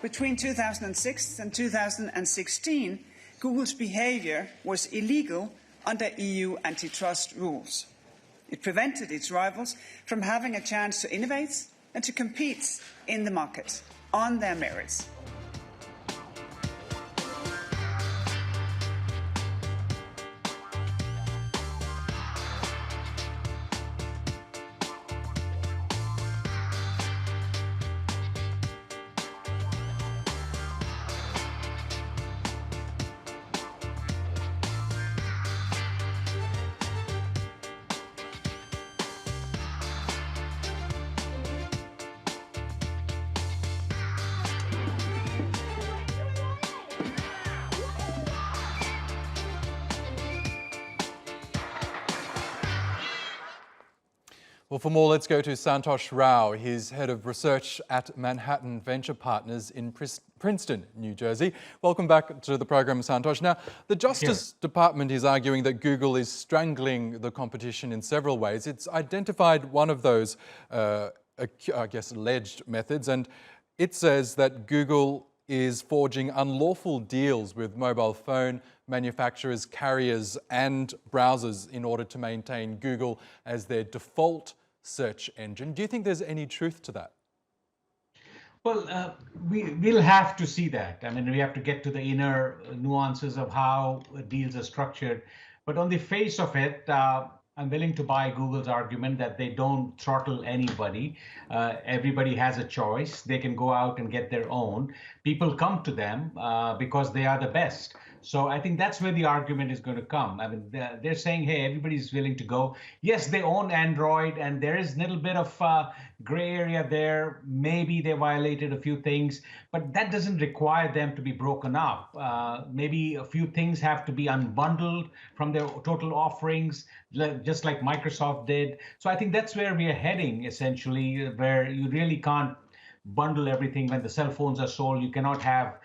between 2006 and 2016, Google's behaviour was illegal under EU antitrust rules. It prevented its rivals from having a chance to innovate and to compete in the market on their merits. Well, for more, let's go to Santosh Rao. He's head of research at Manhattan Venture Partners in Princeton, New Jersey. Welcome back to the program, Santosh. Now, the Justice Department is arguing that Google is strangling the competition in several ways. It's identified one of those, alleged methods, and it says that Google is forging unlawful deals with mobile phone manufacturers, carriers and browsers in order to maintain Google as their default search engine. Do you think there's any truth to that? Well, we'll have to see that. I mean, we have to get to the inner nuances of how deals are structured. But on the face of it, I'm willing to buy Google's argument that they don't throttle anybody. Everybody has a choice. They can go out and get their own. People come to them because they are the best. So I think that's where the argument is going to come. I mean, they're saying, hey, everybody's willing to go. Yes, they own Android, and there is a little bit of gray area there. Maybe they violated a few things, but that doesn't require them to be broken up. Maybe a few things have to be unbundled from their total offerings, just like Microsoft did. So I think that's where we are heading, essentially, where you really can't bundle everything. When the cell phones are sold, you cannot have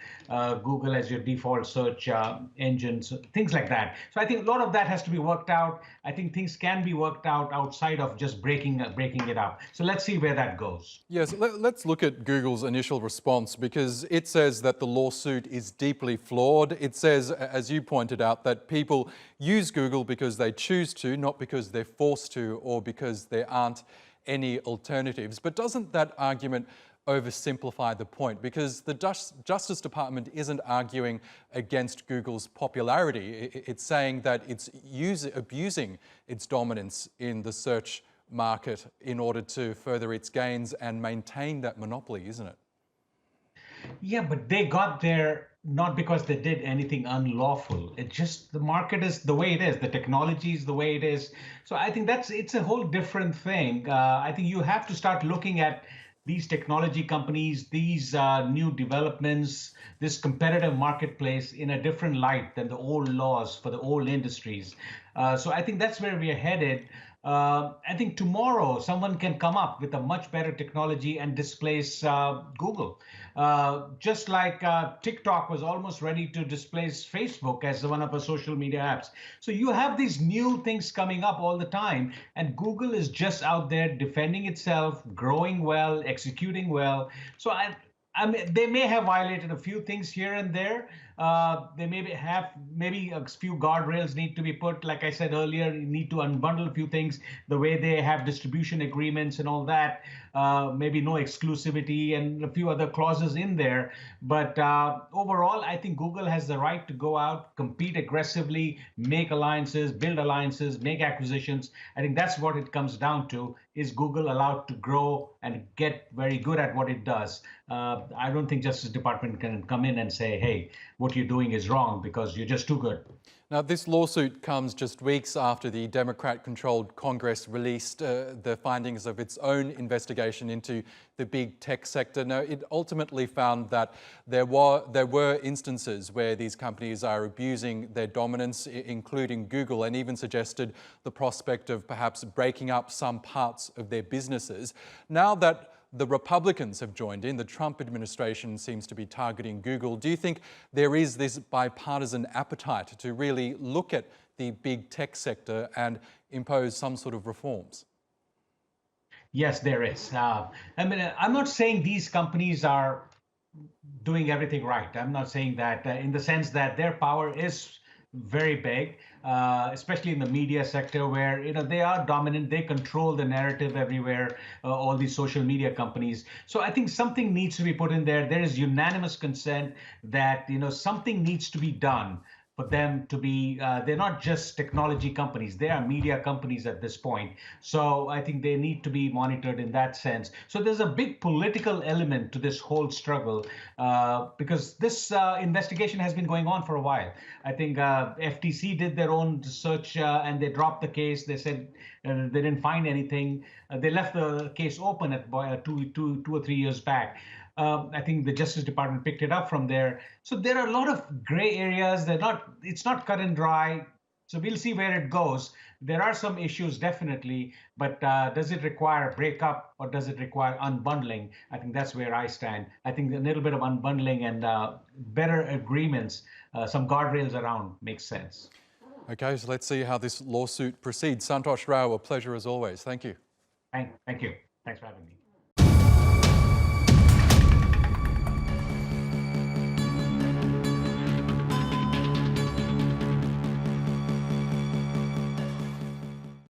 Google as your default search engine, so things like that. So I think a lot of that has to be worked out. I think things can be worked out outside of just breaking it up. So let's see where that goes. Yes, let's look at Google's initial response, because it says that the lawsuit is deeply flawed. It says, as you pointed out, that people use Google because they choose to, not because they're forced to or because there aren't any alternatives. But doesn't that argument oversimplify the point? Because the Justice Department isn't arguing against Google's popularity. It's saying that it's abusing its dominance in the search market in order to further its gains and maintain that monopoly, isn't it? Yeah, but they got there not because they did anything unlawful. It's just the market is the way it is. The technology is the way it is. So I think it's a whole different thing. I think you have to start looking at these technology companies, these new developments, this competitive marketplace in a different light than the old laws for the old industries. So I think that's where we are headed. I think tomorrow someone can come up with a much better technology and displace Google. Just like TikTok was almost ready to displace Facebook as one of the social media apps. So you have these new things coming up all the time, and Google is just out there defending itself, growing well, executing well. So I mean, they may have violated a few things here and there. They maybe a few guardrails need to be put. Like I said earlier, you need to unbundle a few things, the way they have distribution agreements and all that. Maybe no exclusivity and a few other clauses in there. But overall, I think Google has the right to go out, compete aggressively, make alliances, build alliances, make acquisitions. I think that's what it comes down to. Is Google allowed to grow and get very good at what it does? I don't think Justice Department can come in and say, hey, what you're doing is wrong because you're just too good. Now, this lawsuit comes just weeks after the Democrat-controlled Congress released the findings of its own investigation into the big tech sector. Now, it ultimately found that there were instances where these companies are abusing their dominance, including Google, and even suggested the prospect of perhaps breaking up some parts of their businesses. Now that the Republicans have joined in, the Trump administration seems to be targeting Google. Do you think there is this bipartisan appetite to really look at the big tech sector and impose some sort of reforms? Yes, there is. I mean, I'm not saying these companies are doing everything right. I'm not saying that in the sense that their power is very big, especially in the media sector, where they are dominant. They control the narrative everywhere. All these social media companies. So I think something needs to be put in there. There is unanimous consent that something needs to be done for them to be, they're not just technology companies, they are media companies at this point. So I think they need to be monitored in that sense. So there's a big political element to this whole struggle, because this investigation has been going on for a while. I think FTC did their own research, and they dropped the case. They said they didn't find anything. They left the case open at 2 or 3 years back. I think the Justice Department picked it up from there. So there are a lot of gray areas. It's not cut and dry. So we'll see where it goes. There are some issues, definitely, but does it require breakup or does it require unbundling? I think that's where I stand. I think a little bit of unbundling and better agreements, some guardrails around makes sense. Okay, so let's see how this lawsuit proceeds. Santosh Rao, a pleasure as always. Thank you. Thank you. Thanks for having me.